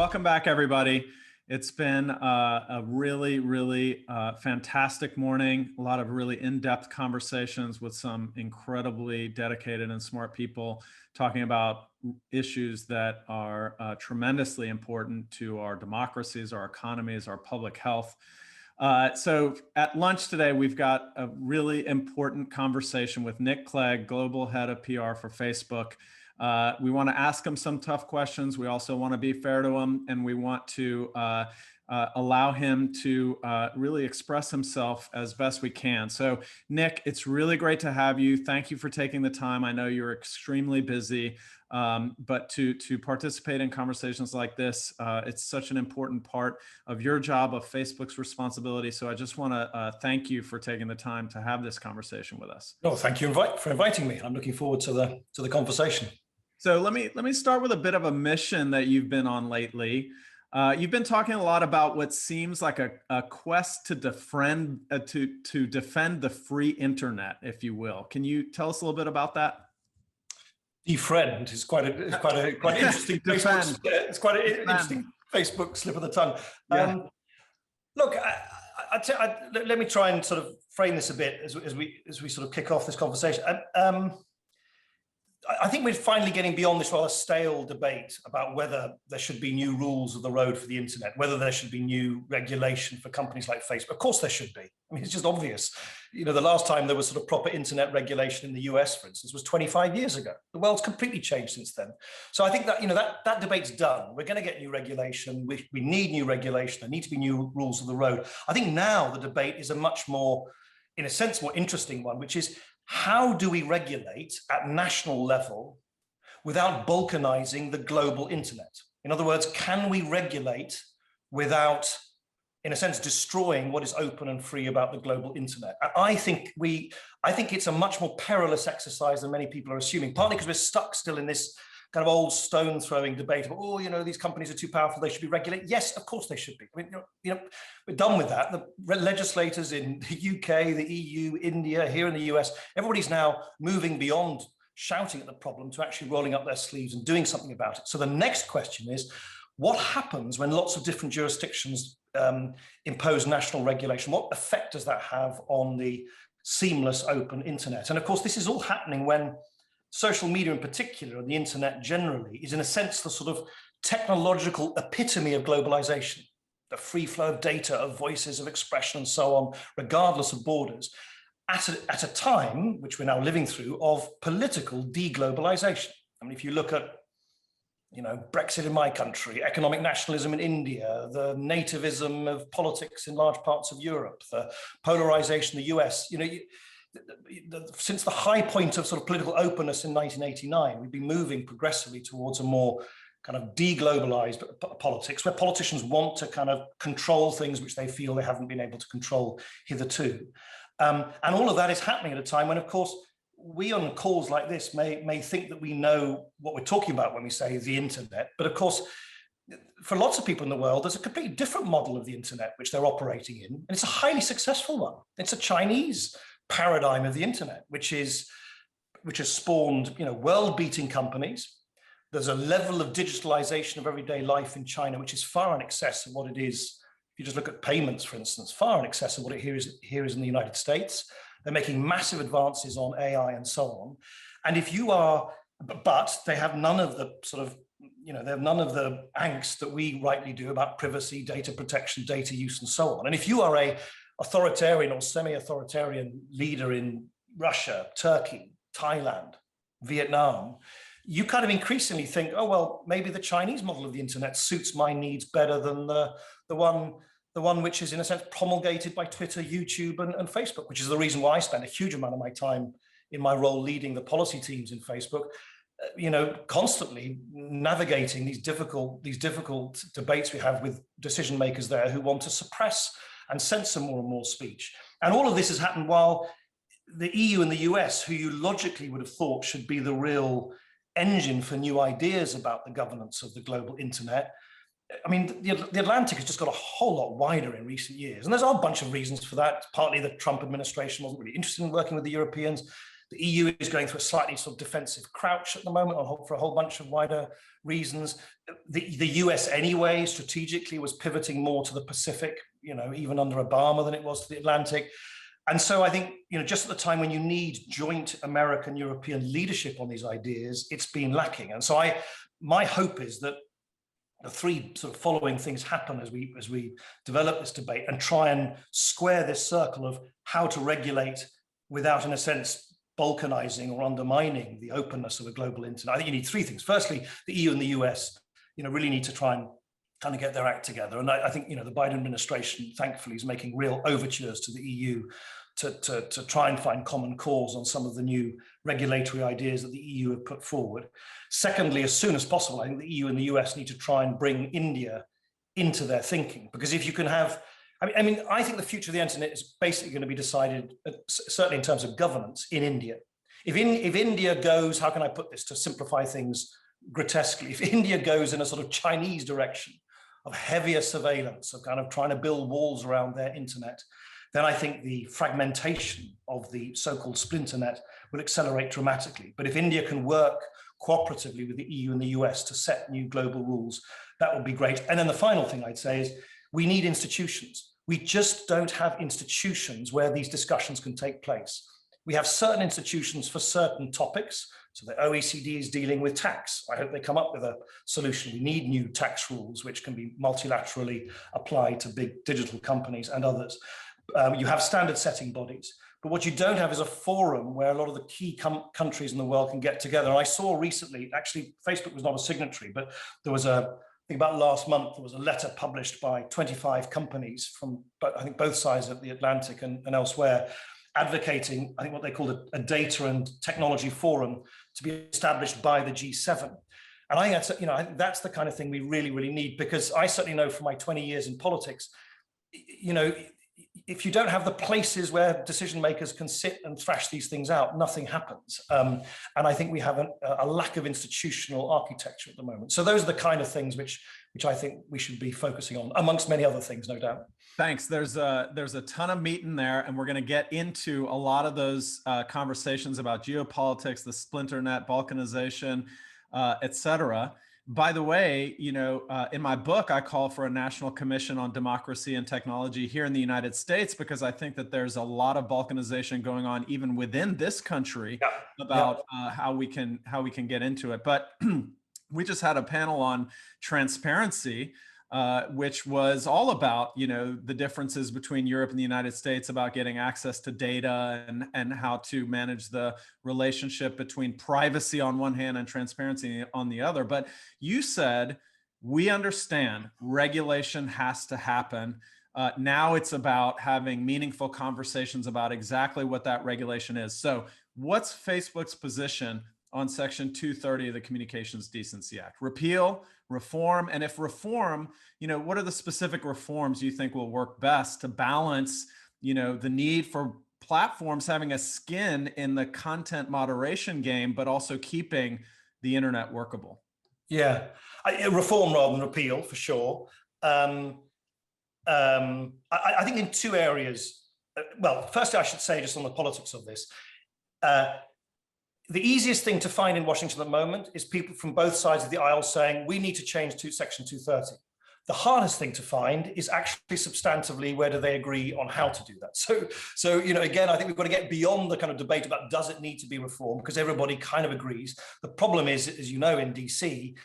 Welcome back, everybody. It's been a really fantastic morning. A lot of really in-depth conversations with some incredibly dedicated and smart people talking about issues that are tremendously important to our democracies, our economies, our public health. So at lunch today, we've got a really important conversation with Nick Clegg, Global Head of PR for Facebook. We want to ask him some tough questions. We also want to be fair to him, and we want to allow him to really express himself as best we can. So Nick, it's really great to have you. Thank you for taking the time. I know you're extremely busy, but to participate in conversations like this, it's such an important part of your job, of Facebook's responsibility. So I just want to thank you for taking the time to have this conversation with us. No, thank you for inviting me. I'm looking forward to the conversation. So let me start with a bit of a mission that you've been on lately. You've been talking a lot about what seems like a quest to defend the free internet, if you will. Can you tell us a little bit about that? Defriend is quite interesting. Defend. It's quite an interesting Facebook slip of the tongue. Yeah. Look, let me try and sort of frame this a bit as we sort of kick off this conversation. I think we're finally getting beyond this rather stale debate about whether there should be new rules of the road for the internet, whether there should be new regulation for companies like Facebook. Of course there should be. I mean, it's just obvious. You know, the last time there was sort of proper internet regulation in the US, for instance, was 25 years ago. The world's completely changed since then. So I think that, you know, that debate's done. We're going to get new regulation. We need new regulation. There need to be new rules of the road. I think now the debate is a much more, in a sense, more interesting one, which is, how do we regulate at national level without balkanizing the global internet? In other words, can we regulate without, in a sense, destroying what is open and free about the global internet? I think it's a much more perilous exercise than many people are assuming, partly because we're stuck still in this kind of old stone throwing debate about, oh, you know, these companies are too powerful, they should be regulated. Yes, of course they should be. I mean, you know, we're done with that. The legislators in the UK, the EU, India, here in the US, everybody's now moving beyond shouting at the problem to actually rolling up their sleeves and doing something about it. So the next question is, what happens when lots of different jurisdictions impose national regulation? What effect does that have on the seamless open internet? And of course, this is all happening when social media in particular, and the internet generally, is in a sense the sort of technological epitome of globalization, the free flow of data, of voices, of expression, and so on, regardless of borders, at a time, which we're now living through, of political deglobalization. I mean, if you look at, you know, Brexit in my country, economic nationalism in India, the nativism of politics in large parts of Europe, the polarization in the US, you know, since the high point of sort of political openness in 1989, we've been moving progressively towards a more kind of deglobalized politics, where politicians want to kind of control things which they feel they haven't been able to control hitherto. And all of that is happening at a time when, of course, we on calls like this may think that we know what we're talking about when we say the internet. But of course, for lots of people in the world, there's a completely different model of the internet which they're operating in. And it's a highly successful one. It's a Chinese paradigm of the internet, which has spawned, you know, world-beating companies. There's a level of digitalization of everyday life in China, which is far in excess of what it is. If you just look at payments, for instance, far in excess of what it here is in the United States. They're making massive advances on AI and so on. And if you are, but they have none of the sort of, you know, they have none of the angst that we rightly do about privacy, data protection, data use, and so on. And if you are a authoritarian or semi-authoritarian leader in Russia, Turkey, Thailand, Vietnam, you kind of increasingly think, oh, well, maybe the Chinese model of the internet suits my needs better than the one which is in a sense promulgated by Twitter, YouTube, and Facebook, which is the reason why I spend a huge amount of my time in my role leading the policy teams in Facebook, you know, constantly navigating these difficult debates we have with decision makers there who want to suppress and censor more and more speech. And all of this has happened while the EU and the US, who you logically would have thought should be the real engine for new ideas about the governance of the global internet. I mean, the Atlantic has just got a whole lot wider in recent years. And there's a bunch of reasons for that. Partly the Trump administration wasn't really interested in working with the Europeans. The EU is going through a slightly sort of defensive crouch at the moment for a whole bunch of wider reasons. The US anyway, strategically, was pivoting more to the Pacific, even under Obama, than it was to the Atlantic. And so I think, just at the time when you need joint American European leadership on these ideas, it's been lacking. And so my hope is that the three sort of following things happen as we develop this debate and try and square this circle of how to regulate without, in a sense, balkanizing or undermining the openness of a global internet. I think you need three things. Firstly, the EU and the US, really need to try and kind of get their act together. And I think, the Biden administration, thankfully, is making real overtures to the EU to try and find common cause on some of the new regulatory ideas that the EU have put forward. Secondly, as soon as possible, I think the EU and the US need to try and bring India into their thinking, because if you can have, I think the future of the internet is basically going to be decided, certainly in terms of governance, in India. If India goes, how can I put this to simplify things grotesquely, if India goes in a sort of Chinese direction of heavier surveillance, of kind of trying to build walls around their internet, then I think the fragmentation of the so-called splinter net will accelerate dramatically. But if India can work cooperatively with the EU and the US to set new global rules, that would be great. And then the final thing I'd say is we need institutions. We just don't have institutions where these discussions can take place. We have certain institutions for certain topics. So the OECD is dealing with tax. I hope they come up with a solution. We need new tax rules which can be multilaterally applied to big digital companies and others. You have standard setting bodies, but what you don't have is a forum where a lot of the key countries in the world can get together. And I saw recently, actually, Facebook was not a signatory, but there was I think about last month, there was a letter published by 25 companies from, I think, both sides of the Atlantic and elsewhere, advocating, I think, what they called a data and technology forum to be established by the G7. And I think that's, I think that's the kind of thing we really, really need, because I certainly know from my 20 years in politics, if you don't have the places where decision makers can sit and thrash these things out, nothing happens. And I think we have a lack of institutional architecture at the moment. So those are the kind of things which I think we should be focusing on, amongst many other things, no doubt. Thanks. There's a ton of meat in there, and we're going to get into a lot of those conversations about geopolitics, the splinter net, balkanization, et cetera. By the way, in my book, I call for a national commission on democracy and technology here in the United States, because I think that there's a lot of balkanization going on even within this country about how we can get into it. But we just had a panel on transparency, which was all about, the differences between Europe and the United States about getting access to data and how to manage the relationship between privacy on one hand and transparency on the other. But you said, we understand regulation has to happen. Now it's about having meaningful conversations about exactly what that regulation is. So what's Facebook's position on Section 230 of the Communications Decency Act? Repeal, reform, and if reform, what are the specific reforms you think will work best to balance, the need for platforms having a skin in the content moderation game, but also keeping the internet workable? Yeah, reform rather than repeal, for sure. I think in two areas. Well, firstly, I should say, just on the politics of this, the easiest thing to find in Washington at the moment is people from both sides of the aisle saying, we need to change to Section 230. The hardest thing to find is actually substantively, where do they agree on how to do that? So again, I think we've got to get beyond the kind of debate about does it need to be reformed, because everybody kind of agrees. The problem is, as you know, in DC,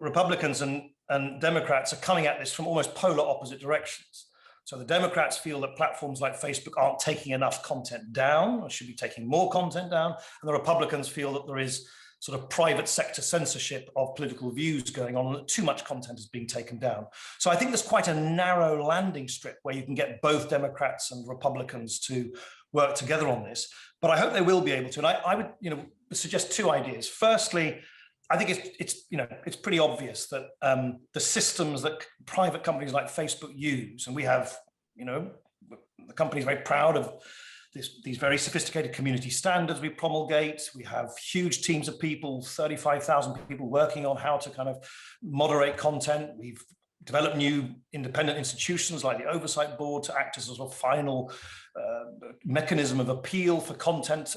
Republicans and Democrats are coming at this from almost polar opposite directions. So the Democrats feel that platforms like Facebook aren't taking enough content down, or should be taking more content down. And the Republicans feel that there is sort of private sector censorship of political views going on, and that too much content is being taken down. So I think there's quite a narrow landing strip where you can get both Democrats and Republicans to work together on this. But I hope they will be able to. And I would suggest two ideas. Firstly, I think it's pretty obvious that the systems that private companies like Facebook use, and we have, the company is very proud of these very sophisticated community standards we promulgate. We have huge teams of people, 35,000 people working on how to kind of moderate content. We've develop new independent institutions like the oversight board to act as a sort of final mechanism of appeal for content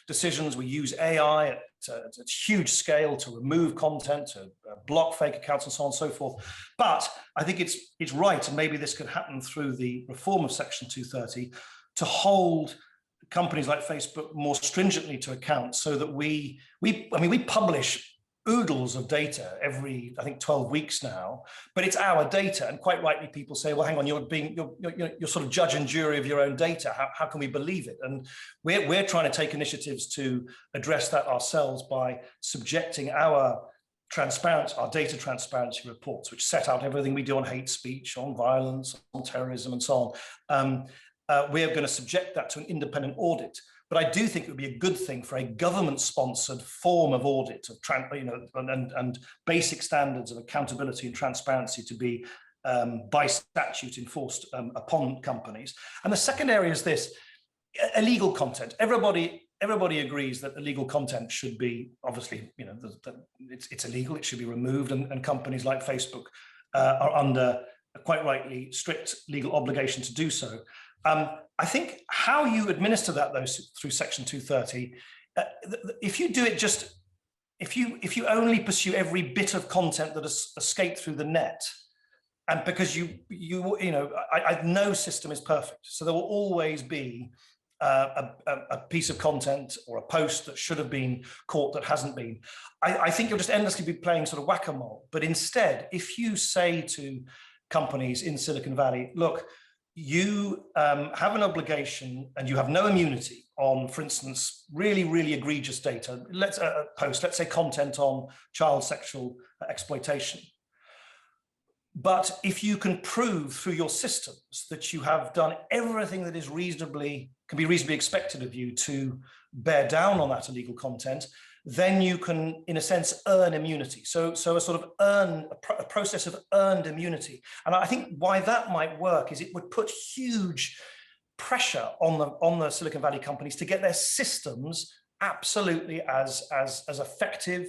decisions. We use AI at huge scale to remove content, to block fake accounts and so on and so forth. But I think it's right, and maybe this could happen through the reform of Section 230, to hold companies like Facebook more stringently to account, so that we publish oodles of data every, I think, 12 weeks now, but it's our data. And quite rightly, people say, well, hang on, you're sort of judge and jury of your own data. How can we believe it? And we're trying to take initiatives to address that ourselves by subjecting our data transparency reports, which set out everything we do on hate speech, on violence, on terrorism, and so on. We're going to subject that to an independent audit. But I do think it would be a good thing for a government-sponsored form of audit of and basic standards of accountability and transparency to be by statute enforced upon companies. And the second area is this: illegal content. Everybody agrees that illegal content should be, obviously, it's illegal. It should be removed, and companies like Facebook are under, quite rightly, strict legal obligation to do so. I think how you administer that, though, through Section 230, if you do it if you only pursue every bit of content that has escaped through the net, and because no system is perfect, so there will always be a piece of content or a post that should have been caught that hasn't been. I think you'll just endlessly be playing sort of whack-a-mole. But instead, if you say to companies in Silicon Valley, look, you have an obligation and you have no immunity on, for instance, really, really egregious data. Let's say content on child sexual exploitation. But if you can prove through your systems that you have done everything that is can be reasonably expected of you to bear down on that illegal content, then you can, in a sense, earn immunity. So a sort of a process of earned immunity. And I think why that might work is it would put huge pressure on the Silicon Valley companies to get their systems absolutely as effective,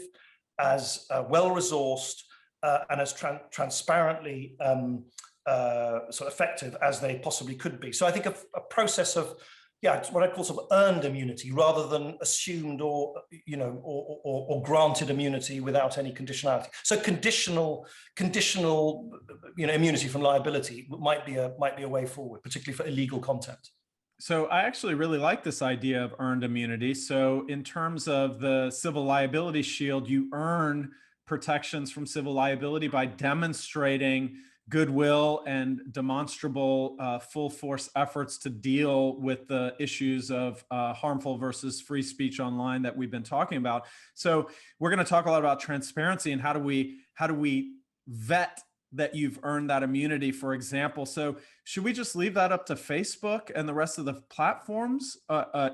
as well-resourced, and as transparently sort of effective as they possibly could be. So I think a process of, it's what I call sort of earned immunity, rather than assumed or granted immunity without any conditionality. So conditional immunity from liability might be a way forward, particularly for illegal content. So I actually really like this idea of earned immunity. So in terms of the civil liability shield, you earn protections from civil liability by demonstrating goodwill and demonstrable full force efforts to deal with the issues of harmful versus free speech online that we've been talking about. So we're going to talk a lot about transparency and how do we vet that you've earned that immunity, for example. So should we just leave that up to Facebook and the rest of the platforms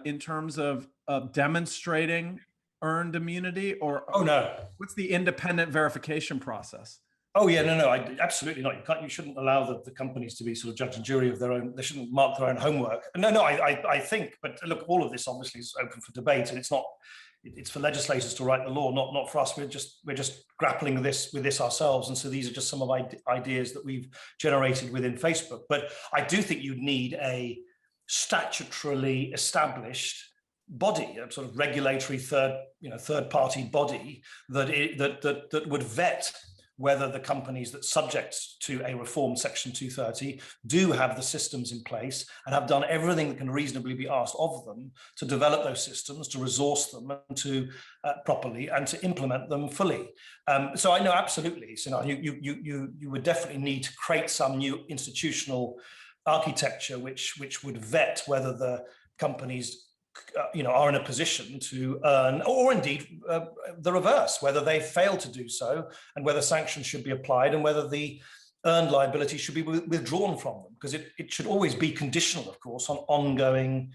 in terms of demonstrating earned immunity, or oh no, what's the independent verification process? Oh yeah, no, absolutely not. You shouldn't allow the companies to be sort of judge and jury of their own. They shouldn't mark their own homework. No, I think, but look, all of this obviously is open for debate, and it's for legislators to write the law, not for us. We're just grappling with this ourselves, and so these are just some of ideas that we've generated within Facebook. But I do think you'd need a statutorily established body, a sort of regulatory third-party body that would vet whether the companies that subject to a reformed Section 230 do have the systems in place and have done everything that can reasonably be asked of them to develop those systems, to resource them, and to properly and to implement them fully. So I know absolutely, Sinan, you would definitely need to create some new institutional architecture which would vet whether the companies are in a position to earn, or indeed the reverse, whether they fail to do so, and whether sanctions should be applied, and whether the earned liability should be withdrawn from them, because it should always be conditional, of course, on ongoing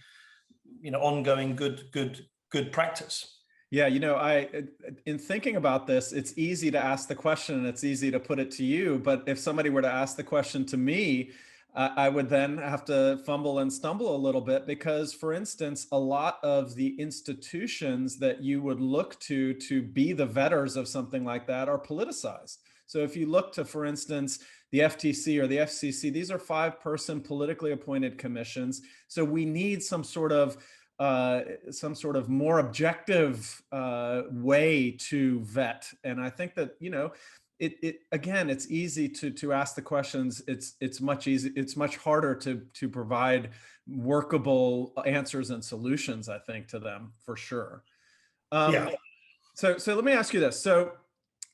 good practice. Yeah, in thinking about this, it's easy to ask the question and it's easy to put it to you. But if somebody were to ask the question to me, I would then have to fumble and stumble a little bit, because, for instance, a lot of the institutions that you would look to be the vetters of something like that are politicized. So if you look to, for instance, the FTC or the FCC, these are 5-person politically appointed commissions. So we need some sort of more objective way to vet. And I think that, again, it's easy to ask the questions. It's much harder to provide workable answers and solutions, I think, to them, for sure. Yeah. So let me ask you this. So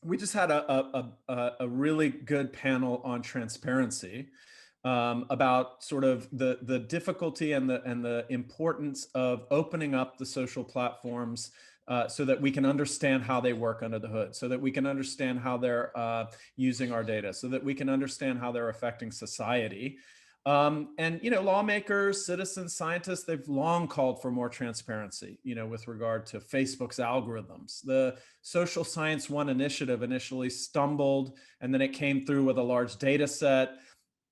we just had a really good panel on transparency, about sort of the difficulty and the importance of opening up the social platforms, so that we can understand how they work under the hood, so that we can understand how they're using our data, so that we can understand how they're affecting society. And lawmakers, citizens, scientists, they've long called for more transparency, with regard to Facebook's algorithms. The Social Science One initiative initially stumbled, and then it came through with a large data set.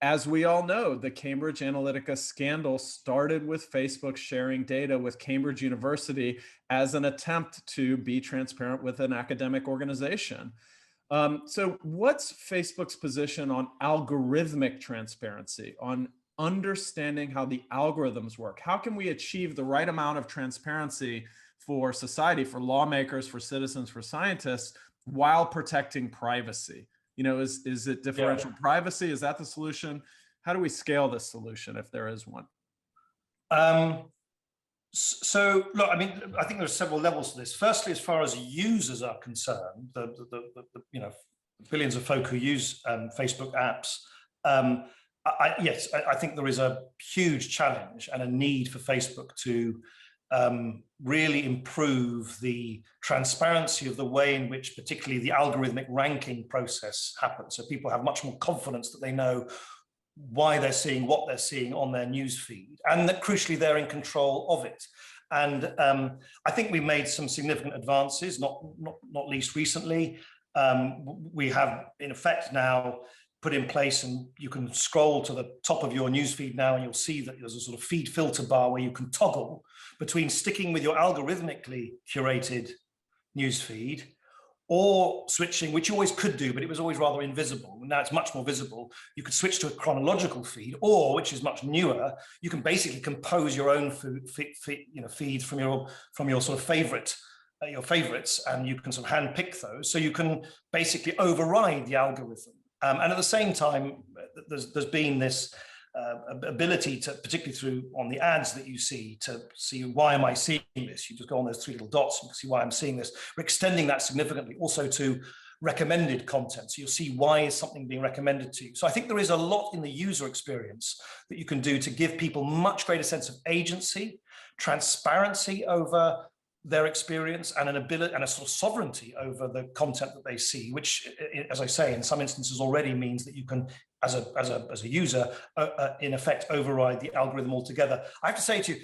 As we all know, the Cambridge Analytica scandal started with Facebook sharing data with Cambridge University as an attempt to be transparent with an academic organization. So what's Facebook's position on algorithmic transparency, on understanding how the algorithms work? How can we achieve the right amount of transparency for society, for lawmakers, for citizens, for scientists, while protecting privacy? Is it differential privacy? Is that the solution? How do we scale this solution, if there is one? So look, I think there are several levels to this. Firstly, as far as users are concerned, the billions of folk who use Facebook apps, yes, I think there is a huge challenge and a need for Facebook to really improve the transparency of the way in which particularly the algorithmic ranking process happens. So people have much more confidence that they know why they're seeing what they're seeing on their news feed, and that crucially they're in control of it. And I think we made some significant advances, not least recently. We have in effect now put in place, and you can scroll to the top of your newsfeed now and you'll see that there's a sort of feed filter bar where you can toggle between sticking with your algorithmically curated newsfeed or switching, which you always could do, but it was always rather invisible. Now it's much more visible. You could switch to a chronological feed, or, which is much newer, you can basically compose your own feeds from your sort of your favorites, and you can sort of hand pick those. So you can basically override the algorithm. And at the same time, there's been this ability to, particularly through on the ads that you see, to see why am I seeing this? You just go on those 3 little dots and you can see why I'm seeing this. We're extending that significantly also to recommended content. So you'll see why is something being recommended to you. So I think there is a lot in the user experience that you can do to give people much greater sense of agency, transparency over their experience, and an ability and a sort of sovereignty over the content that they see, which, as I say, in some instances already means that you can, as a user, in effect, override the algorithm altogether. I have to say to you,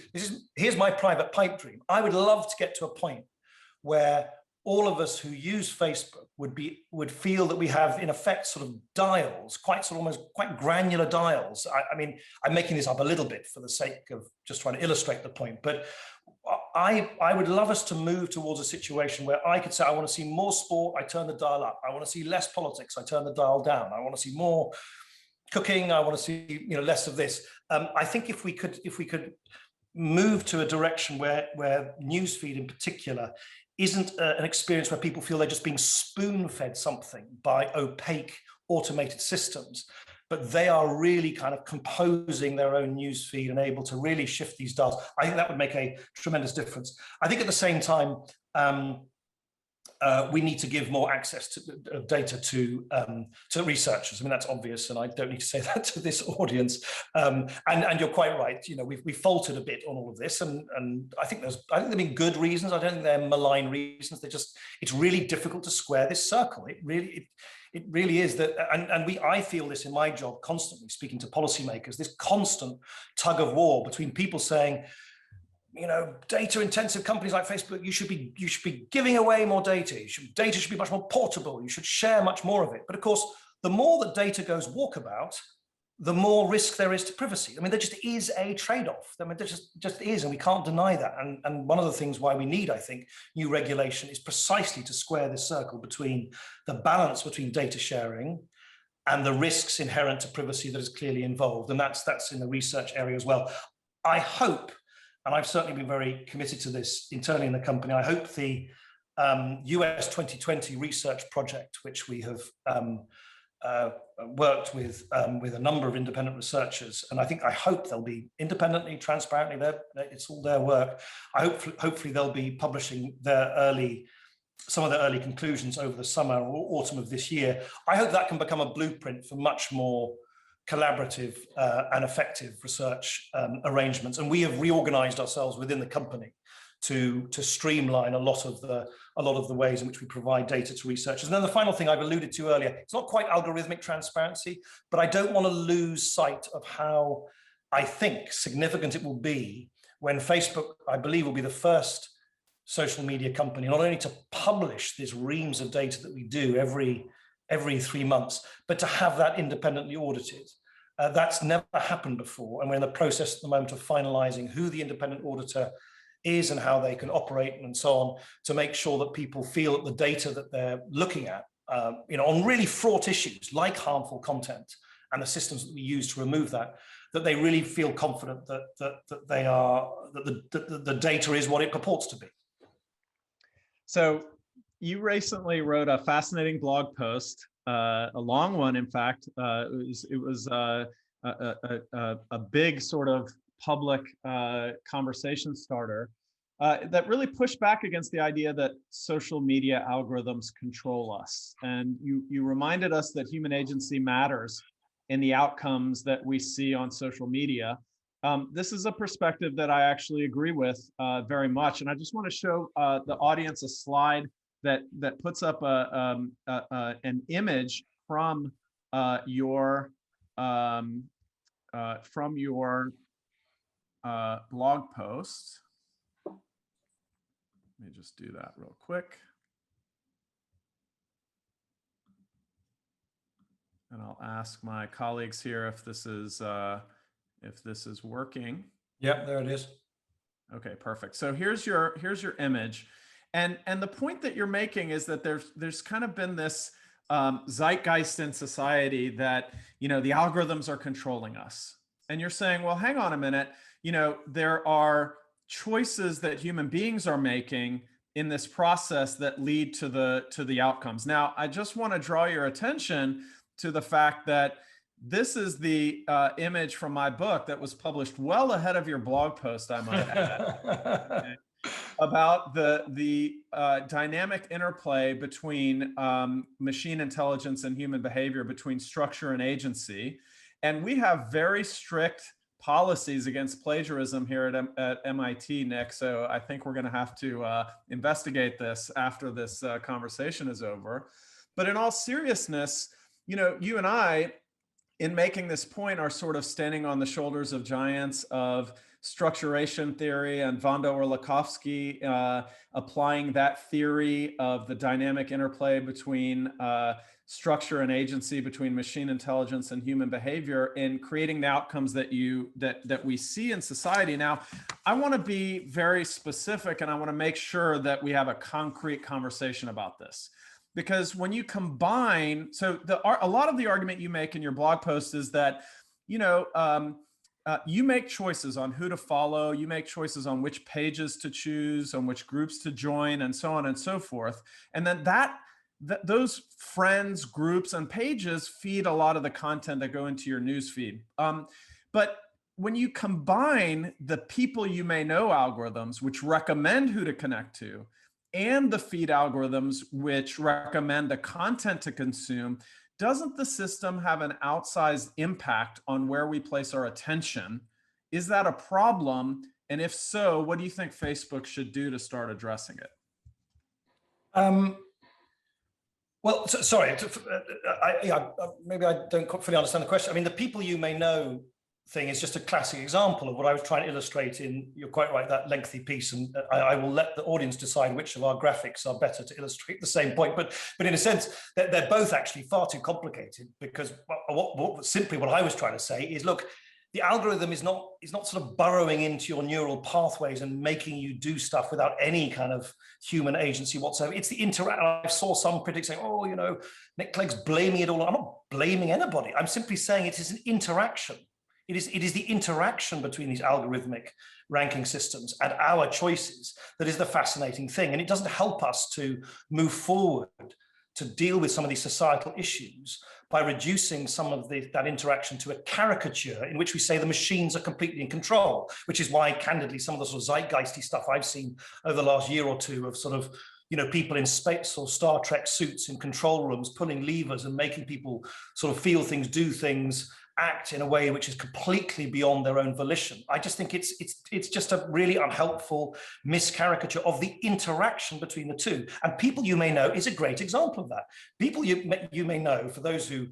here's my private pipe dream. I would love to get to a point where all of us who use Facebook would feel that we have, in effect, sort of dials, almost quite granular dials. I mean, I'm making this up a little bit for the sake of just trying to illustrate the point, but I would love us to move towards a situation where I could say, I want to see more sport, I turn the dial up. I want to see less politics, I turn the dial down. I want to see more cooking, I want to see less of this. I think if we could move to a direction where newsfeed in particular isn't an experience where people feel they're just being spoon-fed something by opaque automated systems, but they are really kind of composing their own news feed and able to really shift these dials. I think that would make a tremendous difference. I think at the same time, we need to give more access to data to researchers. I mean, that's obvious, and I don't need to say that to this audience. And you're quite right. We faltered a bit on all of this, and I think there've been good reasons. I don't think they're malign reasons. It's really difficult to square this circle. It really is that, and I feel this in my job constantly, speaking to policymakers, this constant tug of war between people saying, data intensive companies like Facebook, you should be giving away more data. Data should be much more portable. You should share much more of it. But of course, the more that data goes walkabout, the more risk there is to privacy. I mean, there just is a trade-off. I mean, there just is, and we can't deny that. And one of the things why we need, I think, new regulation is precisely to square this circle between the balance between data sharing and the risks inherent to privacy that is clearly involved. And that's in the research area as well. I hope, and I've certainly been very committed to this internally in the company, I hope the US 2020 research project, which we have worked with a number of independent researchers, and I hope they'll be independently, transparently, it's all their work. Hopefully they'll be publishing some of their early conclusions over the summer or autumn of this year. I hope that can become a blueprint for much more collaborative and effective research arrangements. And we have reorganized ourselves within the company to streamline a lot of the ways in which we provide data to researchers. And then the final thing I've alluded to earlier, it's not quite algorithmic transparency, but I don't want to lose sight of how I think significant it will be when Facebook, I believe, will be the first social media company not only to publish these reams of data that we do every 3 months, but to have that independently audited. That's never happened before, and we're in the process at the moment of finalizing who the independent auditor is and how they can operate and so on, to make sure that people feel that the data that they're looking at, on really fraught issues like harmful content and the systems that we use to remove that they really feel confident that the data is what it purports to be. So you recently wrote a fascinating blog post, a long one, in fact. It was a big sort of public conversation starter that really pushed back against the idea that social media algorithms control us. And you reminded us that human agency matters in the outcomes that we see on social media. This is a perspective that I actually agree with very much. And I just want to show the audience a slide that puts up an image from your blog post. Let me just do that real quick. And I'll ask my colleagues here if this is working. Yep, there it is. Okay, perfect. So here's your image, and the point that you're making is that there's kind of been this zeitgeist in society that the algorithms are controlling us, and you're saying, well, hang on a minute, there are choices that human beings are making in this process that lead to the outcomes. Now, I just want to draw your attention to the fact that this is the image from my book that was published well ahead of your blog post, I might add, about the dynamic interplay between machine intelligence and human behavior, between structure and agency. And we have very strict policies against plagiarism here at MIT, Nick. So I think we're going to have to investigate this after this conversation is over. But in all seriousness, you and I, in making this point, are sort of standing on the shoulders of giants of structuration theory and Wanda Orlikowski applying that theory of the dynamic interplay between structure and agency, between machine intelligence and human behavior, in creating the outcomes that we see in society. Now, I want to be very specific, and I want to make sure that we have a concrete conversation about this. Because when you combine, a lot of the argument you make in your blog post is that, you make choices on who to follow, you make choices on which pages to choose, on which groups to join, and so on and so forth. And then those friends, groups, and pages feed a lot of the content that go into your news feed. But when you combine the people you may know algorithms, which recommend who to connect to, and the feed algorithms, which recommend the content to consume, doesn't the system have an outsized impact on where we place our attention? Is that a problem? And if so, what do you think Facebook should do to start addressing it? Well, sorry, maybe I don't fully understand the question. I mean, the people you may know thing is just a classic example of what I was trying to illustrate in, you're quite right, that lengthy piece, and I will let the audience decide which of our graphics are better to illustrate the same point, but in a sense, they're both actually far too complicated, because simply what I was trying to say is, look, the algorithm is not sort of burrowing into your neural pathways and making you do stuff without any kind of human agency whatsoever. It's the interaction. I saw some critics saying, oh, you know, Nick Clegg's blaming it all. I'm not blaming anybody. I'm simply saying it is an interaction. It is the interaction between these algorithmic ranking systems and our choices that is the fascinating thing. And it doesn't help us to move forward to deal with some of these societal issues by reducing some of that interaction to a caricature in which we say the machines are completely in control, which is why, candidly, some of the sort of zeitgeisty stuff I've seen over the last year or two of sort of, you know, people in space or Star Trek suits in control rooms, pulling levers and making people sort of feel things, do things, act in a way which is completely beyond their own volition. I just think it's just a really unhelpful miscaricature of the interaction between the two. And People You May Know is a great example of that. People You May Know, for those who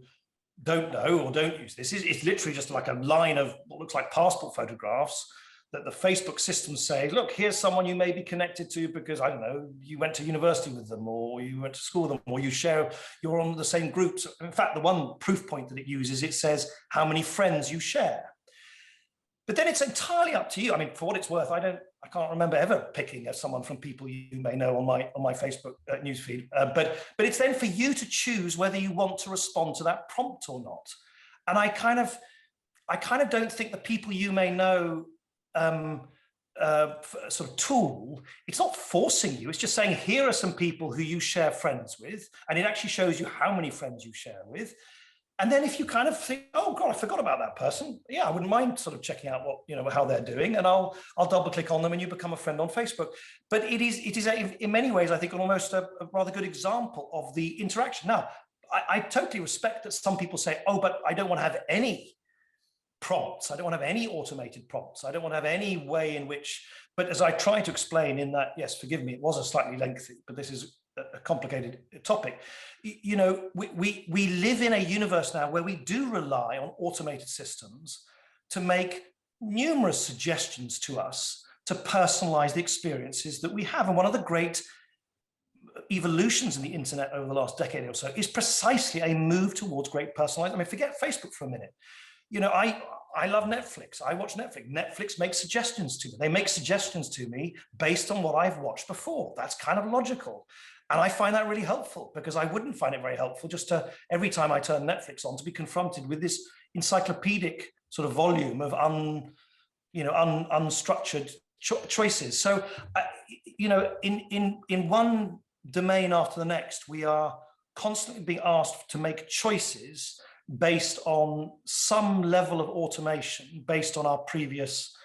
don't know or don't use this, it's literally just like a line of what looks like passport photographs that the Facebook systems say, look, here's someone you may be connected to because, I don't know, you went to university with them, or you went to school with them, or you're on the same groups. In fact, the one proof point that it uses, it says how many friends you share. But then it's entirely up to you. I mean, for what it's worth, I can't remember ever picking someone from People You May Know on my Facebook newsfeed. But it's then for you to choose whether you want to respond to that prompt or not. And I kind of don't think the People You May Know sort of tool, it's not forcing you, it's just saying, here are some people who you share friends with, and it actually shows you how many friends you share with. And then if you kind of think, oh God, I forgot about that person, yeah, I wouldn't mind sort of checking out what, you know, how they're doing, and I'll double click on them and you become a friend on Facebook. But it is in many ways, I think, almost a rather good example of the interaction. Now, I totally respect that some people say, oh, but I don't want to have any prompts. I don't want to have any automated prompts. I don't want to have any way in which, but as I try to explain in that, yes, forgive me, it was a slightly lengthy, but this is a complicated topic. You know, we live in a universe now where we do rely on automated systems to make numerous suggestions to us to personalize the experiences that we have. And one of the great evolutions in the internet over the last decade or so is precisely a move towards great personalization. I mean, forget Facebook for a minute. You know, I love Netflix. I watch Netflix. Netflix makes suggestions to me. They make suggestions to me based on what I've watched before. That's kind of logical. And I find that really helpful, because I wouldn't find it very helpful just to, every time I turn Netflix on, to be confronted with this encyclopedic sort of volume of unstructured choices. So, you know, in one domain after the next, we are constantly being asked to make choices based on some level of automation, based on our previous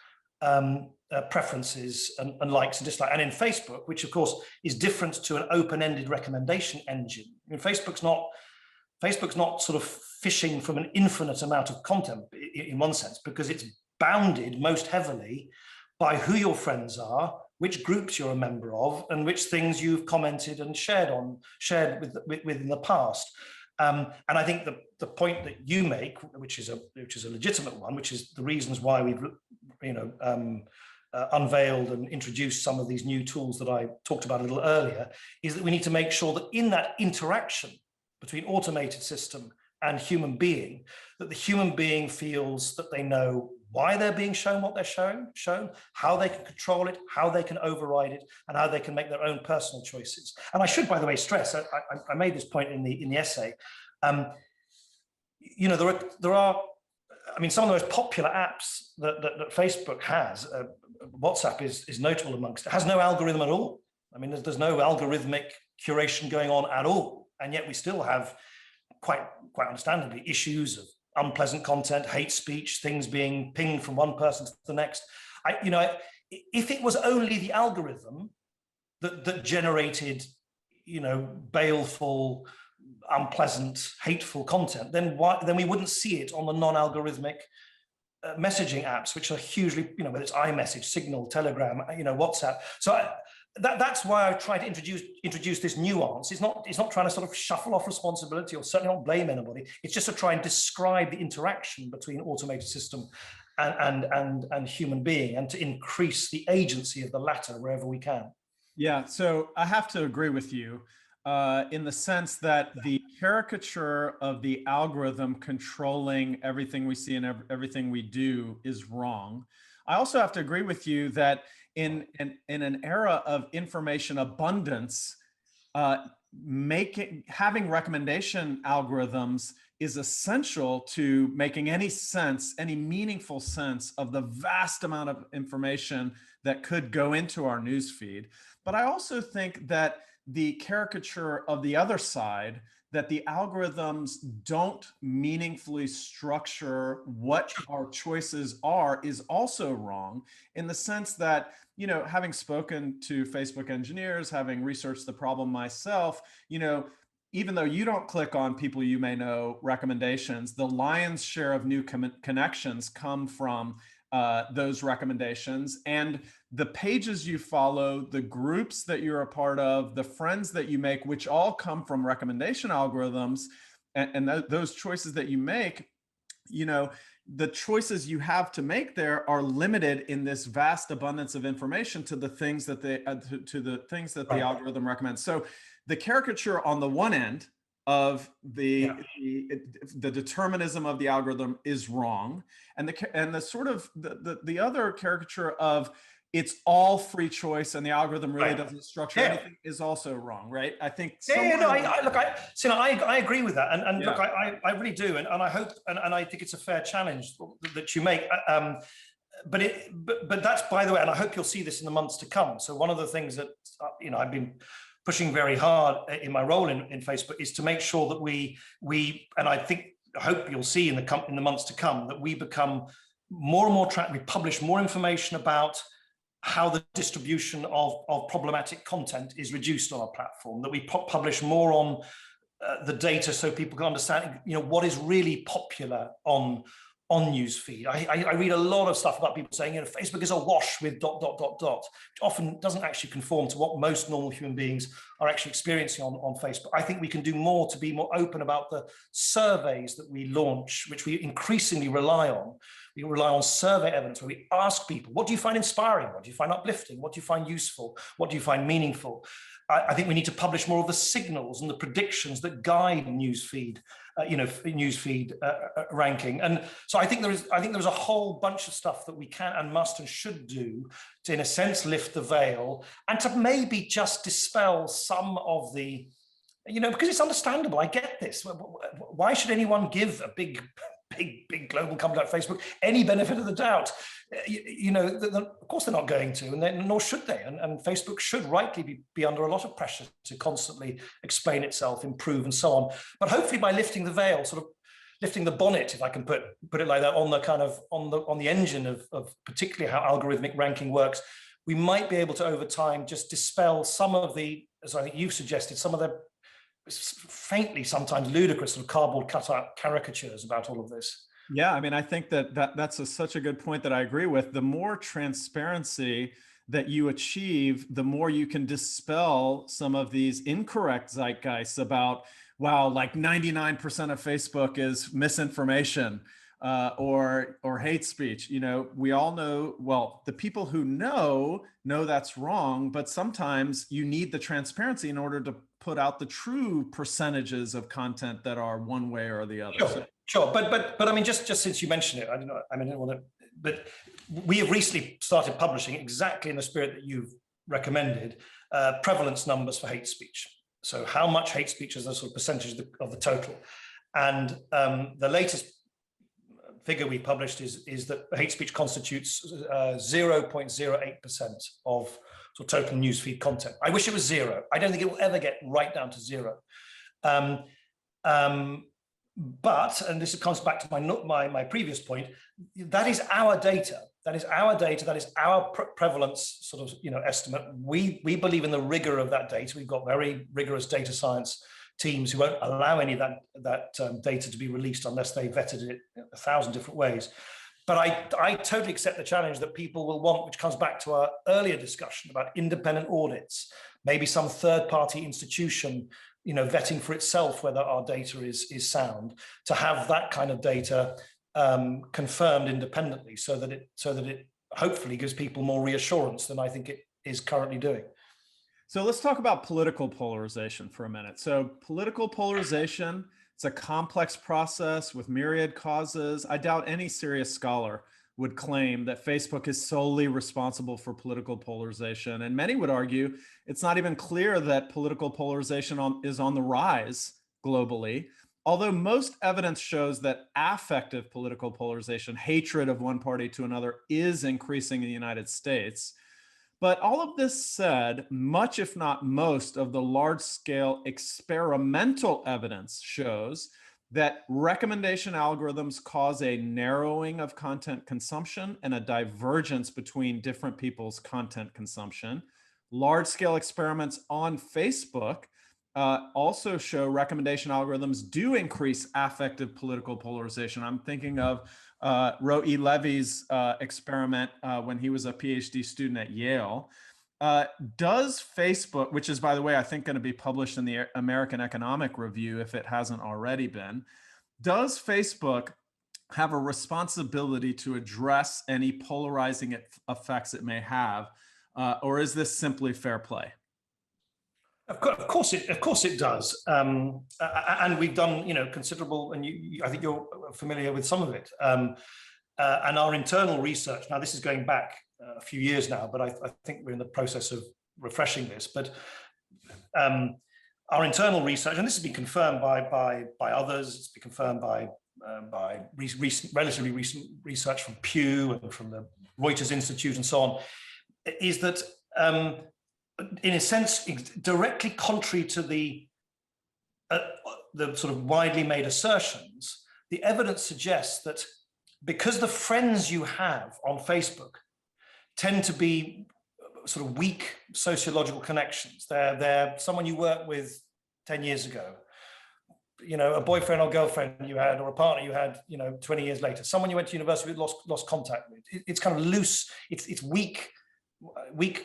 preferences and likes and dislikes. And in Facebook, which of course is different to an open-ended recommendation engine. I mean, Facebook's not sort of fishing from an infinite amount of content in one sense, because it's bounded most heavily by who your friends are, which groups you're a member of, and which things you've commented and shared with in the past. And I think the point that you make, which is a legitimate one, which is the reasons why we've, you know, unveiled and introduced some of these new tools that I talked about a little earlier, is that we need to make sure that in that interaction between automated system and human being, that the human being feels that they know why they're being shown what they're shown, how they can control it, how they can override it, and how they can make their own personal choices. And I should, by the way, stress, I made this point in the essay. You know, there are, I mean, some of the most popular apps that Facebook has, WhatsApp is notable amongst it, has no algorithm at all. I mean, there's no algorithmic curation going on at all. And yet we still have, quite understandably, issues of unpleasant content, hate speech, things being pinged from one person to the next. You know, if it was only the algorithm that generated, you know, baleful, unpleasant, hateful content, then we wouldn't see it on the non-algorithmic messaging apps, which are hugely, you know, whether it's iMessage, Signal, Telegram, you know, WhatsApp. So that's why I try to introduce this nuance. It's not trying to sort of shuffle off responsibility or certainly not blame anybody. It's just to try and describe the interaction between automated system and human being, and to increase the agency of the latter wherever we can. Yeah, so I have to agree with you in the sense that the caricature of the algorithm controlling everything we see and everything we do is wrong. I also have to agree with you that in an era of information abundance, having recommendation algorithms is essential to making any sense, any meaningful sense of the vast amount of information that could go into our newsfeed. But I also think that the caricature of the other side, that the algorithms don't meaningfully structure what our choices are, is also wrong, in the sense that, you know, having spoken to Facebook engineers, having researched the problem myself, you know, even though you don't click on people you may know recommendations, the lion's share of new connections come from those recommendations, and the pages you follow, the groups that you're a part of, the friends that you make, which all come from recommendation algorithms, and those choices that you make, you know, the choices you have to make there are limited in this vast abundance of information to the things that the algorithm recommends. So the caricature on the one end of the determinism of the algorithm is wrong, and the sort of the other caricature of it's all free choice and the algorithm really doesn't structure anything is also wrong, right? I think. Sinan, I agree with that, and look, I really do, and I hope, and I think it's a fair challenge that you make. But that's, by the way, and I hope you'll see this in the months to come. So one of the things that I've been pushing very hard in my role in Facebook is to make sure that we and I hope you'll see in the months to come that we become more and more we publish more information about how the distribution of problematic content is reduced on our platform, that we publish more on the data so people can understand, what is really popular on newsfeed. I read a lot of stuff about people saying, Facebook is awash with ... which often doesn't actually conform to what most normal human beings are actually experiencing on Facebook. I think we can do more to be more open about the surveys that we launch, which we increasingly rely on. We rely on survey evidence where we ask people, what do you find inspiring? What do you find uplifting? What do you find useful? What do you find meaningful? I think we need to publish more of the signals and the predictions that guide newsfeed, ranking. And so I think there's a whole bunch of stuff that we can and must and should do to, in a sense, lift the veil and to maybe just dispel some of the, because it's understandable. I get this. Why should anyone give a big global company like Facebook any benefit of the doubt? Of course they're not going to, and nor should they. And Facebook should rightly be under a lot of pressure to constantly explain itself, improve, and so on. But hopefully, by lifting the veil, sort of lifting the bonnet, if I can put it like that, on the kind of on the engine of particularly how algorithmic ranking works, we might be able to over time just dispel some of the, as I think you've suggested, some of the faintly sometimes ludicrous sort of cardboard cutout caricatures about all of this. Yeah, I mean, I think that's such a good point that I agree with. The more transparency that you achieve, the more you can dispel some of these incorrect zeitgeists about, wow, like 99% of Facebook is misinformation or hate speech. We all know, well, the people who know that's wrong, but sometimes you need the transparency in order to put out the true percentages of content that are one way or the other. Sure. But I mean, just since you mentioned it, I don't want to, but we have recently started publishing, exactly in the spirit that you've recommended, prevalence numbers for hate speech. So how much hate speech is a sort of percentage of the total? And the latest figure we published is that hate speech constitutes 0.08% of total newsfeed content. I wish it was zero. I don't think it will ever get right down to zero. But, and this comes back to my previous point, that is our data. That is our data. That is our prevalence sort of estimate. We believe in the rigor of that data. We've got very rigorous data science teams who won't allow any of that data to be released unless they vetted it 1,000 different ways. But I totally accept the challenge that people will want, which comes back to our earlier discussion about independent audits, maybe some third-party institution, vetting for itself whether our data is sound, to have that kind of data confirmed independently, so that it hopefully gives people more reassurance than I think it is currently doing. So let's talk about political polarization for a minute. So political polarization, it's a complex process with myriad causes. I doubt any serious scholar would claim that Facebook is solely responsible for political polarization. And many would argue it's not even clear that political polarization is on the rise globally. Although most evidence shows that affective political polarization, hatred of one party to another, is increasing in the United States. But all of this said, much, if not most, of the large-scale experimental evidence shows that recommendation algorithms cause a narrowing of content consumption and a divergence between different people's content consumption. Large-scale experiments on Facebook also show recommendation algorithms do increase affective political polarization. I'm thinking of Ro E. Levy's experiment when he was a PhD student at Yale. Does Facebook, which is, by the way, I think going to be published in the American Economic Review if it hasn't already been, does Facebook have a responsibility to address any polarizing effects it may have, or is this simply fair play? Of course it does, and we've done considerable, and I think you're familiar with some of it, and our internal research. Now, this is going back a few years now, but I think we're in the process of refreshing this. But our internal research, and this has been confirmed by others, it's been confirmed by relatively recent research from Pew and from the Reuters Institute and so on, is that in a sense, directly contrary to the sort of widely made assertions, the evidence suggests that because the friends you have on Facebook tend to be sort of weak sociological connections, they're someone you worked with 10 years ago, a boyfriend or girlfriend you had, or a partner you had, 20 years later, someone you went to university with, lost contact with. It's kind of loose, it's weak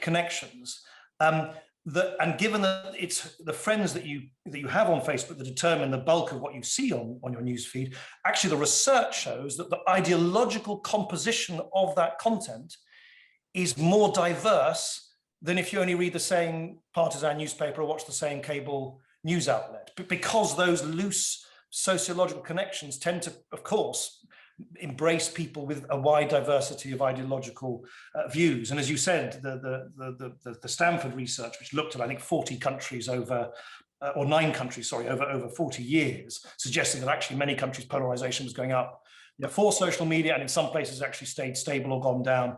connections. And given that it's the friends that you have on Facebook that determine the bulk of what you see on your newsfeed, actually the research shows that the ideological composition of that content is more diverse than if you only read the same partisan newspaper or watch the same cable news outlet, because those loose sociological connections tend to, of course, embrace people with a wide diversity of ideological views. And as you said, the Stanford research, which looked at, I think, 40 countries over, or 9 countries, sorry, over 40 years, suggesting that actually many countries' polarization was going up before social media, and in some places actually stayed stable or gone down.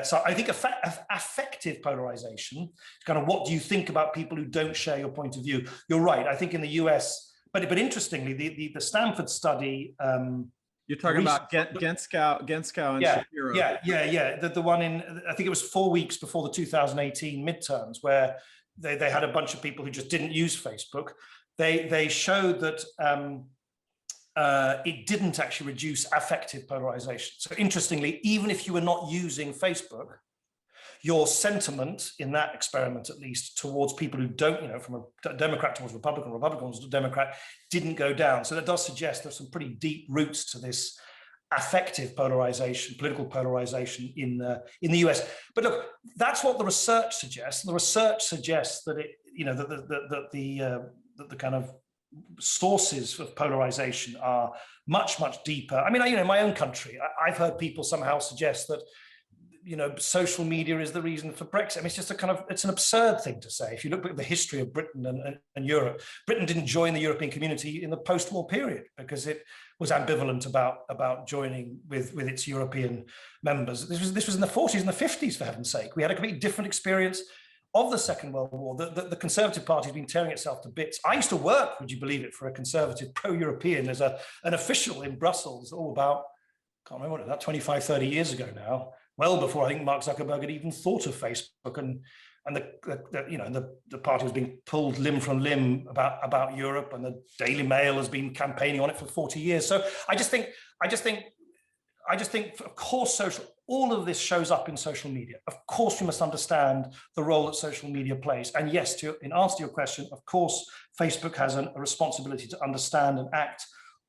So I think affective polarization is kind of, what do you think about people who don't share your point of view? You're right. I think in the US, but interestingly, the Stanford study. You're talking about Genskow and Shapiro. Yeah. The one in, I think it was 4 weeks before the 2018 midterms, where they had a bunch of people who just didn't use Facebook. They showed that it didn't actually reduce affective polarization. So interestingly, even if you were not using Facebook, your sentiment in that experiment, at least, towards people who don't, from a Democrat towards Republican, Republican towards Democrat, didn't go down. So that does suggest there's some pretty deep roots to this affective polarization, political polarization in the US. But look, that's what the research suggests. The research suggests that the kind of sources of polarization are much, much deeper. I mean, in my own country, I've heard people somehow suggest that social media is the reason for Brexit. I mean, it's an absurd thing to say. If you look at the history of Britain and Europe, Britain didn't join the European community in the post-war period because it was ambivalent about joining with its European members. This was in the 40s and the 50s, for heaven's sake. We had a completely different experience of the Second World War. The Conservative Party has been tearing itself to bits. I used to work, would you believe it, for a conservative pro-European as an official in Brussels, all about, can't remember what, that 25, 30 years ago now, well before I think Mark Zuckerberg had even thought of Facebook, and the party was being pulled limb from limb about Europe, and the Daily Mail has been campaigning on it for 40 years. So I just think, of course, all of this shows up in social media. Of course, we must understand the role that social media plays. And yes, in answer to your question, of course, Facebook has a responsibility to understand and act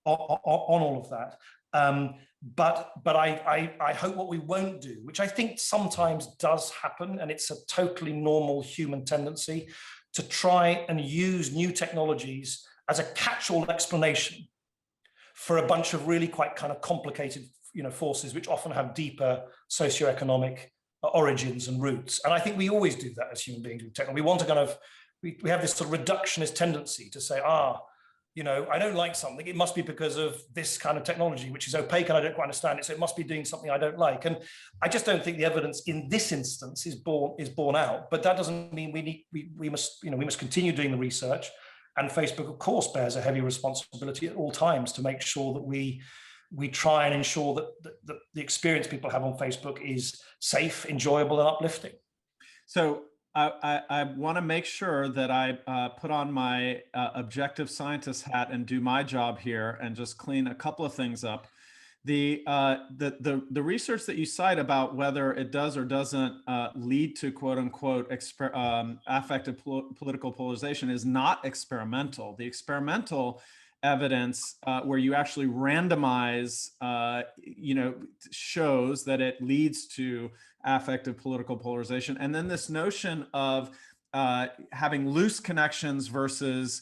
on all of that. But I hope what we won't do, which I think sometimes does happen, and it's a totally normal human tendency, to try and use new technologies as a catch-all explanation for a bunch of really quite kind of complicated, forces which often have deeper socioeconomic origins and roots. And I think we always do that as human beings with technology. We want to kind of, we have this sort of reductionist tendency to say, I don't like something, it must be because of this kind of technology, which is opaque and I don't quite understand it, so it must be doing something I don't like. And I just don't think the evidence in this instance is borne out. But that doesn't mean we must continue doing the research. And Facebook, of course, bears a heavy responsibility at all times to make sure that we try and ensure that the experience people have on Facebook is safe, enjoyable, and uplifting. So I want to make sure that I put on my objective scientist hat and do my job here and just clean a couple of things up. The research that you cite about whether it does or doesn't lead to quote unquote affective political polarization is not experimental. The experimental evidence where you actually randomize, shows that it leads to affective political polarization. And then this notion of having loose connections versus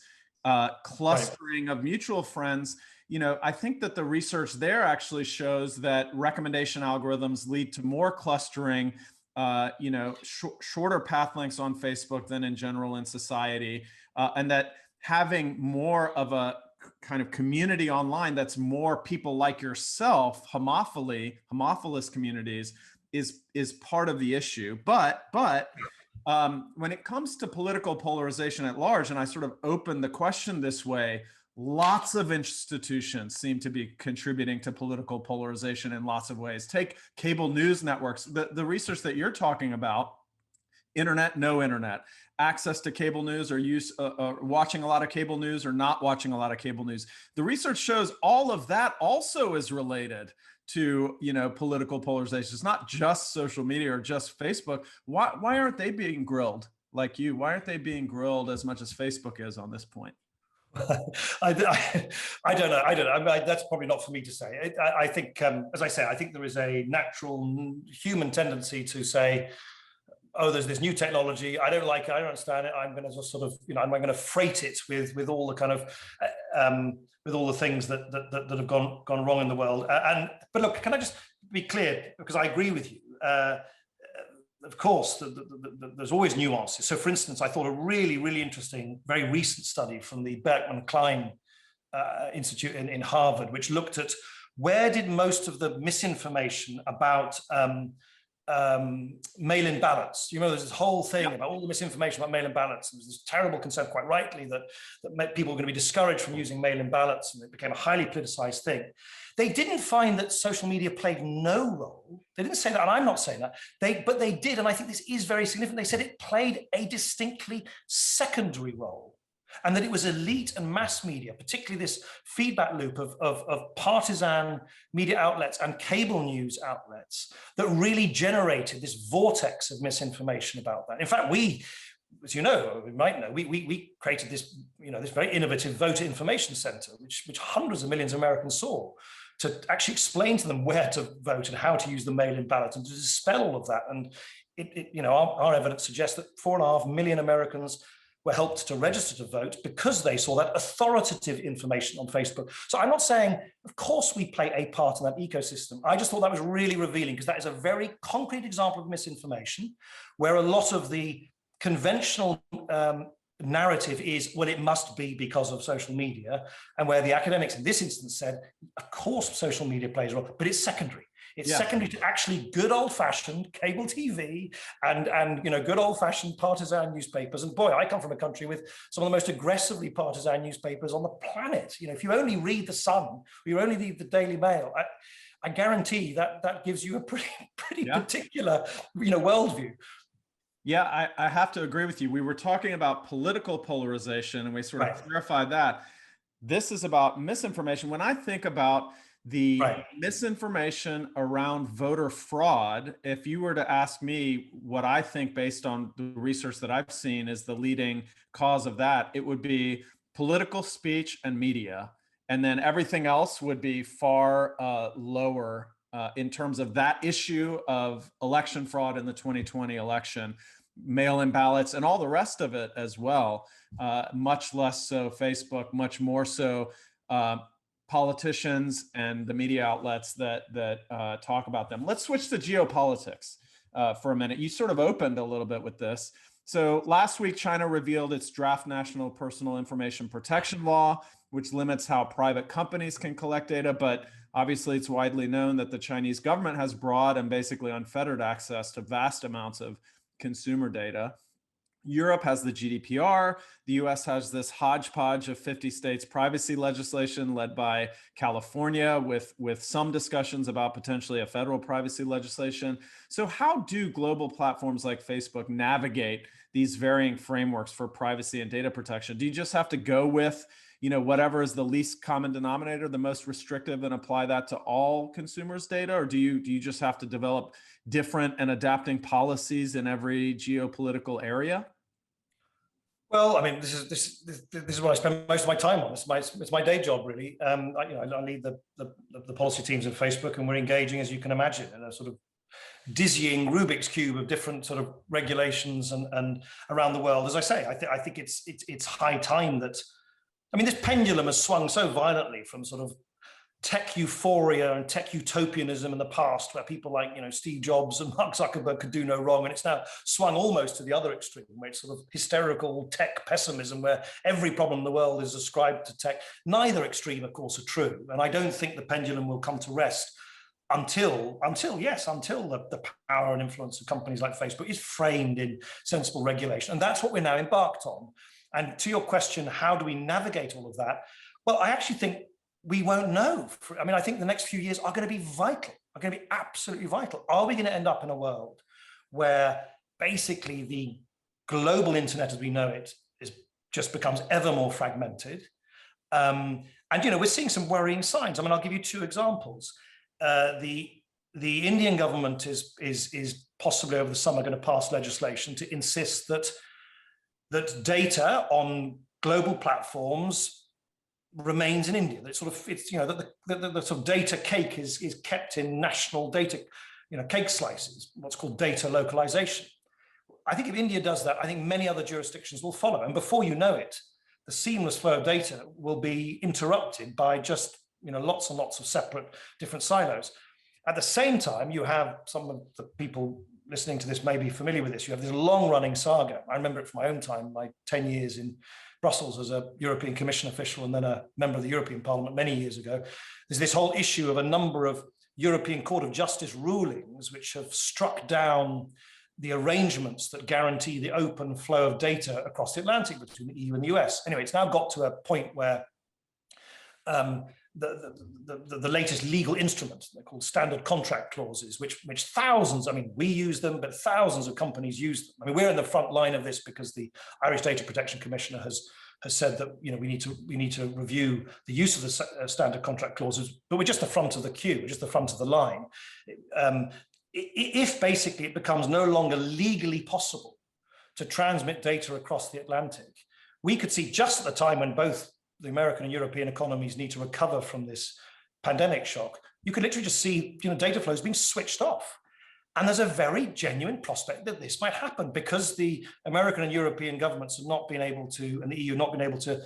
clustering of mutual friends. I think that the research there actually shows that recommendation algorithms lead to more clustering, shorter path lengths on Facebook than in general in society, and that having more of a kind of community online that's more people like yourself, homophilous communities, is part of the issue. But when it comes to political polarization at large, and I sort of open the question this way, lots of institutions seem to be contributing to political polarization in lots of ways. Take cable news networks, the research that you're talking about, internet, no internet, access to cable news or watching a lot of cable news or not watching a lot of cable news. The research shows all of that also is related to political polarization. It's not just social media or just Facebook. Why aren't they being grilled like you? Why aren't they being grilled as much as Facebook is on this point? I don't know. I mean, that's probably not for me to say. I think, as I say, I think there is a natural human tendency to say, oh, there's this new technology, I don't like it, I don't understand it, I'm going to just sort of, I'm going to freight it with all the kind of, with all the things that have gone wrong in the world. But look, can I just be clear, because I agree with you. Of course, there's always nuances. So for instance, I thought a really, really interesting, very recent study from the Berkman-Klein Institute in Harvard, which looked at where did most of the misinformation about mail-in ballots. You know, there's this whole thing about all the misinformation about mail-in ballots. And there's this terrible concern, quite rightly, that people were going to be discouraged from using mail-in ballots, and it became a highly politicized thing. They didn't find that social media played no role. They didn't say that, and I'm not saying that. But they did, and I think this is very significant. They said it played a distinctly secondary role, and that it was elite and mass media, particularly this feedback loop of partisan media outlets and cable news outlets, that really generated this vortex of misinformation about that. In fact, we, as you know, we might know, we created this, this very innovative voter information center, which hundreds of millions of Americans saw, to actually explain to them where to vote and how to use the mail-in ballot and to dispel all of that. And our evidence suggests that 4.5 million Americans were helped to register to vote because they saw that authoritative information on Facebook. So I'm not saying, of course, we play a part in that ecosystem. I just thought that was really revealing, because that is a very concrete example of misinformation, where a lot of the conventional narrative is, well, it must be because of social media, and where the academics in this instance said, of course, social media plays a role, but it's secondary. It's secondary to actually good old-fashioned cable TV and good old-fashioned partisan newspapers. And boy, I come from a country with some of the most aggressively partisan newspapers on the planet. If you only read The Sun, or you only read the Daily Mail, I guarantee that gives you a pretty particular worldview. Yeah, I have to agree with you. We were talking about political polarization, and we sort of clarified that. This is about misinformation. When I think about the misinformation around voter fraud, if you were to ask me what I think based on the research that I've seen is the leading cause of that, it would be political speech and media. And then everything else would be far lower in terms of that issue of election fraud in the 2020 election, mail-in ballots, and all the rest of it as well. Much less so Facebook, much more so politicians and the media outlets that talk about them. Let's switch to geopolitics for a minute. You sort of opened a little bit with this. So last week, China revealed its draft national personal information protection law, which limits how private companies can collect data. But obviously, it's widely known that the Chinese government has broad and basically unfettered access to vast amounts of consumer data. Europe has the GDPR. The US has this hodgepodge of 50 states privacy legislation led by California with some discussions about potentially a federal privacy legislation. So how do global platforms like Facebook navigate these varying frameworks for privacy and data protection? Do you just have to go with, whatever is the least common denominator, the most restrictive, and apply that to all consumers' data? Or do you just have to develop different and adapting policies in every geopolitical area? Well, I mean, this is what I spend most of my time on. It's my day job, really. I lead the policy teams at Facebook, and we're engaging, as you can imagine, in a sort of dizzying Rubik's cube of different sort of regulations and around the world. As I say, I think it's high time that, I mean, this pendulum has swung so violently from sort of tech euphoria and tech utopianism in the past, where people like Steve Jobs and Mark Zuckerberg could do no wrong, and it's now swung almost to the other extreme, where it's sort of hysterical tech pessimism, where every problem in the world is ascribed to tech. Neither extreme, of course, are true, and I don't think the pendulum will come to rest until the power and influence of companies like Facebook is framed in sensible regulation, and that's what we're now embarked on. And to your question, how do we navigate all of that? Well, I actually think we won't know. I think the next few years are going to be vital, are going to be absolutely vital. Are we going to end up in a world where basically the global internet as we know it just becomes ever more fragmented? And we're seeing some worrying signs. I mean, I'll give you two examples. The Indian government is possibly over the summer going to pass legislation to insist that data on global platforms remains in India. That the sort of data cake is kept in national data, cake slices, what's called data localization. I think if India does that, I think many other jurisdictions will follow. And before you know it, the seamless flow of data will be interrupted by just lots and lots of separate different silos. At the same time, you have some of the people listening to this may be familiar with this. You have this long-running saga. I remember it from my own time, my 10 years in Brussels as a European Commission official and then a member of the European Parliament many years ago. There's this whole issue of a number of European Court of Justice rulings which have struck down the arrangements that guarantee the open flow of data across the Atlantic between the EU and the US. Anyway, it's now got to a point where the latest legal instrument, they're called standard contract clauses, which thousands, I mean, we use them, but thousands of companies use them. I mean, we're in the front line of this because the Irish Data Protection Commissioner has said that we need to review the use of the standard contract clauses, but we're just the front of the queue, we're just the front of the line. If basically it becomes no longer legally possible to transmit data across the Atlantic, we could see just at the time when both the American and European economies need to recover from this pandemic shock, you could literally just see data flows being switched off. And there's a very genuine prospect that this might happen because the American and European governments have not been able to, and the EU not been able to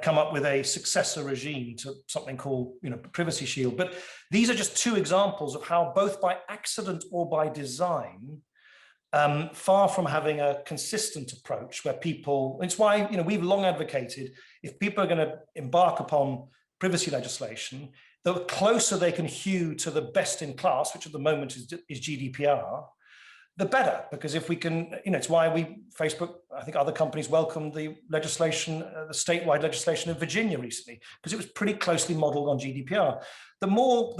come up with a successor regime to something called Privacy Shield. But these are just two examples of how both by accident or by design, far from having a consistent approach where people, it's why we've long advocated, if people are going to embark upon privacy legislation, the closer they can hew to the best in class, which at the moment is GDPR, the better. Because if we can, it's why Facebook, I think other companies welcomed the legislation, the statewide legislation in Virginia recently, because it was pretty closely modeled on GDPR. The more,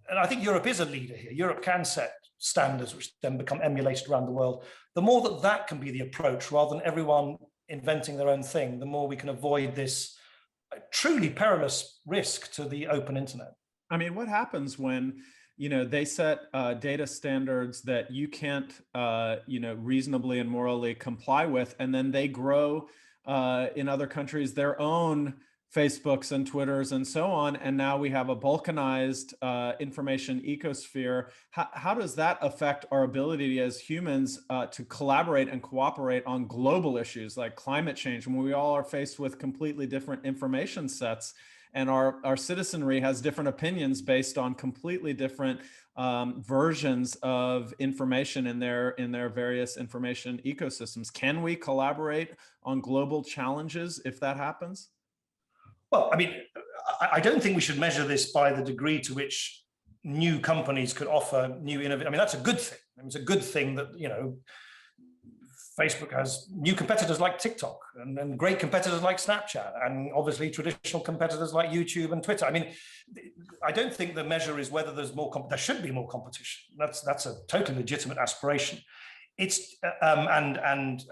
and I think Europe is a leader here. Europe can set standards which then become emulated around the world. The more that can be the approach, rather than everyone inventing their own thing, the more we can avoid this truly perilous risk to the open internet. I mean, what happens when they set data standards that you can't reasonably and morally comply with, and then they grow in other countries their own Facebooks and Twitters and so on, and now we have a balkanized information ecosphere. How does that affect our ability as humans to collaborate and cooperate on global issues like climate change, when we all are faced with completely different information sets, and our citizenry has different opinions based on completely different versions of information in their various information ecosystems? Can we collaborate on global challenges if that happens? Well, I mean, I don't think we should measure this by the degree to which new companies could offer new innovation. I mean, that's a good thing. I mean, it's a good thing that, you know, Facebook has new competitors like TikTok and great competitors like Snapchat, and obviously traditional competitors like YouTube and Twitter. I mean, I don't think the measure is whether there's more. There should be more competition. That's a totally legitimate aspiration. It's and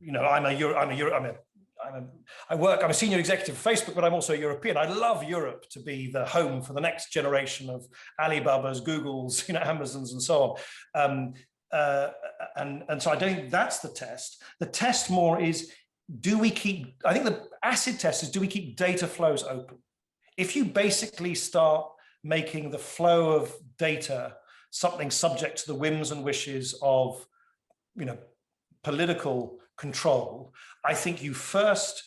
you know, I'm a senior executive for Facebook, but I'm also European. I love Europe to be the home for the next generation of Alibabas, Googles, you know, Amazons, and so on. And so I don't think that's the test. The test more is, do we keep, I think the acid test is, do we keep data flows open? If you basically start making the flow of data something subject to the whims and wishes of, you know, political control, I think you first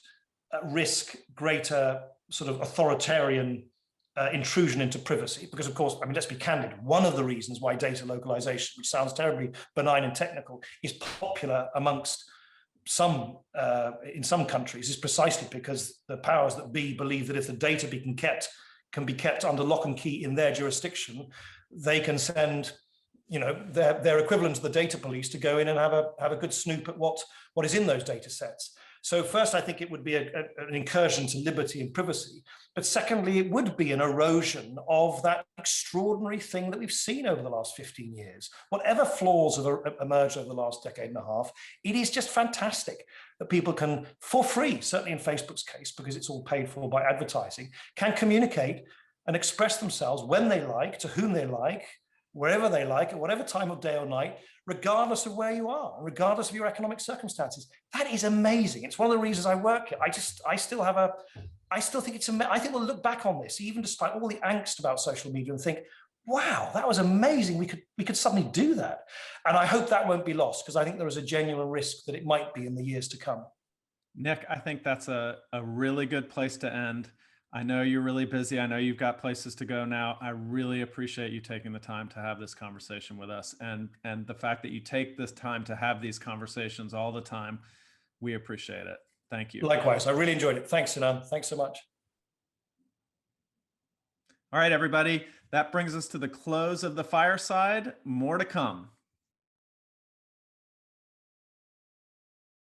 risk greater sort of authoritarian intrusion into privacy, because of course, I mean, let's be candid, one of the reasons why data localization, which sounds terribly benign and technical, is popular amongst some in some countries is precisely because the powers that be believe that if the data can be kept under lock and key in their jurisdiction, they can send, you know, their equivalent to the data police to go in and have a good snoop at what is in those data sets. So first, I think it would be an incursion to liberty and privacy. But secondly, it would be an erosion of that extraordinary thing that we've seen over the last 15 years. Whatever flaws have emerged over the last decade and a half, it is just fantastic that people can, for free, certainly in Facebook's case, because it's all paid for by advertising, can communicate and express themselves when they like, to whom they like, wherever they like, at whatever time of day or night, regardless of where you are, regardless of your economic circumstances. That is amazing. It's one of the reasons I work here. I still think it's amazing. I think we'll look back on this, even despite all the angst about social media, and think, wow, that was amazing. We could suddenly do that. And I hope that won't be lost, because I think there is a genuine risk that it might be in the years to come. Nick, I think that's a really good place to end. I know you're really busy. I know you've got places to go now. I really appreciate you taking the time to have this conversation with us, and the fact that you take this time to have these conversations all the time. We appreciate it. Thank you. Likewise, I really enjoyed it. Thanks, Sinan. Thanks so much. All right, everybody. That brings us to the close of the Fireside. More to come.